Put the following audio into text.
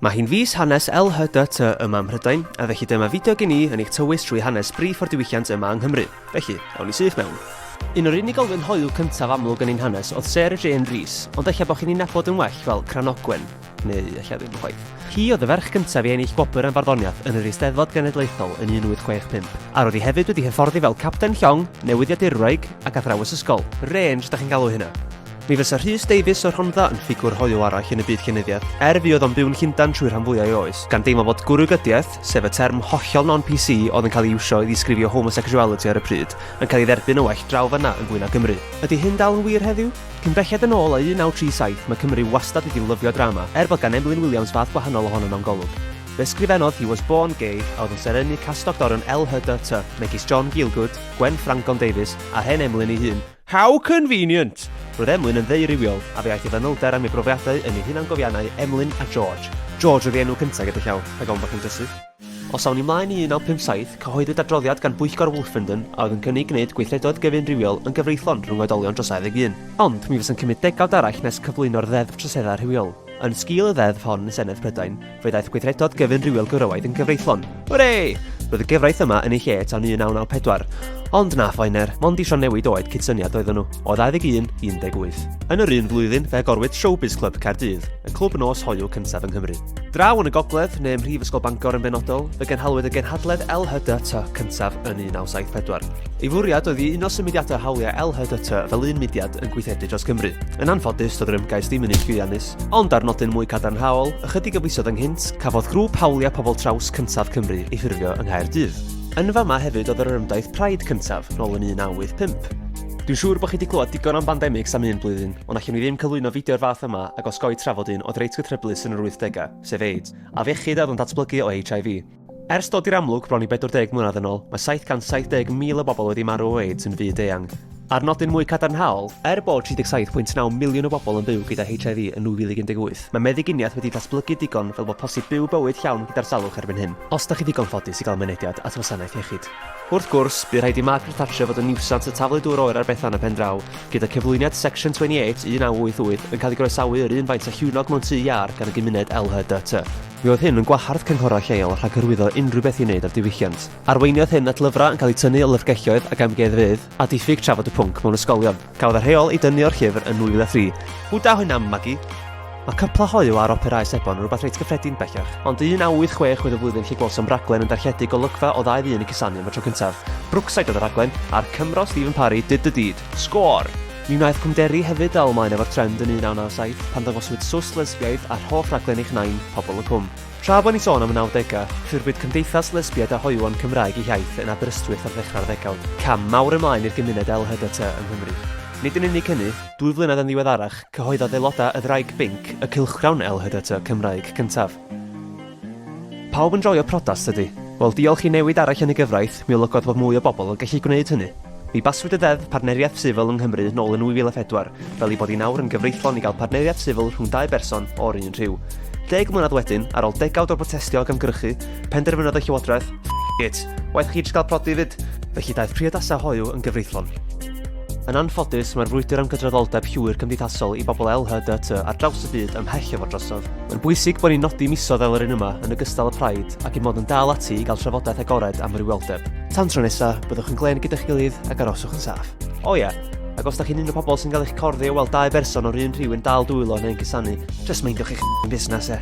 Mae hi'n fis hanes LHDT yma ym Mhrydain, a felly dyma fideo gen i yn eich tywys trwy hanes brif o'r diwylliant yma yng Nghymru. Felly, awn ni syth mewn. Un o'r unigolyn hoyw cyntaf amlwg yn ein hanes oedd Sarah Jane Rees, ond eich bod chi'n ei nabod yn well fel Cranogwen, neu eich ddim yn chwaith. Hi oedd y ferch cyntaf i ennill gwobr yn farddoniaeth yn yr Eisteddfod Genedlaethol yn 1865, a roedd hi hefyd wedi hyfforddi fel Capten Llong, newyddiadurwraig ac athrawes ysgol. Range, da chi'n galw hynna. Mi fysa Rhys Davies o'r Rhondda yn ffigwr hoyw arall yn y byd llenyddiaeth, fi oedd o'n byw'n Llundain trwy'r rhan fwyaf ei oes, gan deimlo bod gwrwgyddiaeth, sef y term hollol non-PC oedd yn cael ei iwsio i ddisgrifio homosexuality ar y pryd, yn cael ei dderbyn yn well draw fanna yn fwy na Gymru. Ydy hyn dal yn wir heddiw? Cyn belled yn ôl a 1937, mae Cymru wastad wedi lyfio drama, bod gan Emlyn Williams fath gwahanol ohono mewn golwg. Fe ysgrifennodd He Was Born Gay a oedd yn serennu cast doctor yn LHDT, megis John Gielgud, Gwen Francon Davies a hen Emlyn ei hun. How convenient! Roedd Emlyn yn ddeurywiol, a fe aeth i fanylder am ei brofiadau yn ei hunangofiannau Emlyn a George. George oedd ei enw cyntaf gyda llaw, rhag ofn bach yn dysu. Os awn ni mlaen i 1957, cyhoeddwyd adroddiad gan Bwyllgor Wolfenden a oedd yn cynnig gwneud gweithredoedd gyfunrywiol yn gyfreithlon rhwng oedolion dros 21. Ond mi fysa'n cymryd degawd arall nes cyflwyno'r ddeddf troseddau rhywiol. Yn sgil y ddeddf hon yn Senedd Prydain, fe daeth gweithredoedd gyfunrywiol gwrywaidd yn gyfreithlon. Hwrê! Roedd y gyfraith yma yn ei lle tan 1994. Ond na Foener, mond isio newid oed cydsyniad oedden nhw, o 21 i 18. Yn yr un flwyddyn, fe agorwyd Showbiz Club Caerdydd, y clwb nos hoyw cyntaf yng Nghymru. Draw yn y Gogledd, neu ym Mhrifysgol Bangor yn benodol, fe genhalwyd y genhadledd LHDT cyntaf yn 1974. Ei fwriad oedd i un o symudiadau hawliau LHDT fel un mudiad yn gweithredu dros Cymru. Yn anffodus, doedd yr ymgais ddim yn llwyddiannus, ond ar nodyn mwy cadarnhaol, ychydig o fisoedd ynghynt, cafodd grŵp hawliau pobl traws cyntaf Cymru ei ffurfio yng Nghaerdydd. Yn fama hefyd oedd yr ymdaith Pride cyntaf nôl yn 1985. Dwi'n siŵr bod chi wedi clywed digon am bandemics am un blwyddyn, ond allwn ni ddim cyflwyno fideo'r fath yma ac osgoi trafod un oedd reit gythryblus yn yr 80au, sef AIDS, a fechyd oedd yn datblygu o HIV. Ers dod i'r amlwg bron i 40 mlynedd yn ôl, mae 770,000 o bobl wedi marw o AIDS yn fyd eang. Ar nodyn mwy cadarnhaol, bod 37.9 miliwn o bobl yn byw gyda HIV yn 2018, mae meddyginiaeth wedi datblygu digon fel bod posib byw bywyd llawn gyda'r salwch erbyn hyn, os da chi digon ffodus i gael mynediad at wasanaeth iechyd. Wrth gwrs, bydd rhaid i Margaret Thatcher fod yn niwsant y taflu dŵr oer ar Bethan y pen draw, gyda cyflwyniad Section 28 1988 yn cael ei groesawu yr un faint a llwnog mewn tŷ iar gan y gymuned LHDT. Mi oedd hyn yn gwahardd cynghorau lleol rhag hyrwyddo unrhyw beth i wneud ar diwylliant. Arweiniodd hyn at lyfrau yn cael ei tynnu o lyfrgelloedd ac amgueddfydd a diffyg trafod y pwnc mewn ysgolion. Cafodd y rheol ei dynnu o'r llyfr yn 2003. Hwda hwnna Maggie. Mae cypla hoyw ar Opera Sebon yn rhywbeth reit gyffredin bellach, ond 1986 oedd y flwyddyn lle gwelsom raglen yn darlledig golygfa o 2 yn y cusanu am y tro cyntaf. Brookside oedd y raglen, a'r Cymro Stephen Parry did the deed. Sgôr! Mi wnaeth Cwmderi hefyd dal ymlaen efo'r trend yn 1997 pan ddangoswyd sws lesbiaidd a'r hoff raglen eich nain, Pobl y Cwm. Tra bod ni sôn am y 90au, ffurfwyd Cymdeithas Lesbiaid a Hoywon Cymraeg eu hiaith yn Aberystwyth ar ddechrau'r ddegawd. Cam mawr ymlaen i'r gymuned LHDT yng Nghymru. Nid yn unig hynny, 2 flynedd yn ddiweddarach, cyhoeddodd aelodau y Ddraig Binc y cylchgrawn LHDT Cymraeg cyntaf. Pawb yn joio protest ydy. Wel, diolch i newid arall yn y gyfraith, mi olygodd bod mwy o bobl yn gallu gwneud hynny. Mi baswyd y ddeddf partneriaeth sifil yng Nghymru nôl yn 2004, fel i bod i nawr yn gyfreithlon i gael partneriaeth sifil rhwng 2 berson o'r un rhyw. 10 mlynedd wedyn, ar ôl degawd o'r protestio ac ymgyrchu, penderfynodd y Llywodraeth, waeth chi jyst gael prodi fyd, felly daeth priodasau hoyw yn gyfreithlon. Yn anffodus, mae'r frwydr am gydraddoldeb llwyr cymdeithasol i bobl LHDT ar draws y byd ymhell efo'r drosodd. Mae'n bwysig bod ni'n nodi misoedd fel yr un yma yn ogystal y Pride ac i mod yn dal ati i gael trafodaeth agored am yr iweldeb. Tan tro nesa, byddwch yn glen gyda'ch gilydd ac aroswch yn saff. O ie, ac os da chi'n un o pobl sy'n cael eich corddi o weld 2 berson o'r un rhyw yn dal dwylo neu'n cusanu, jyst meindiwch eich busnes e.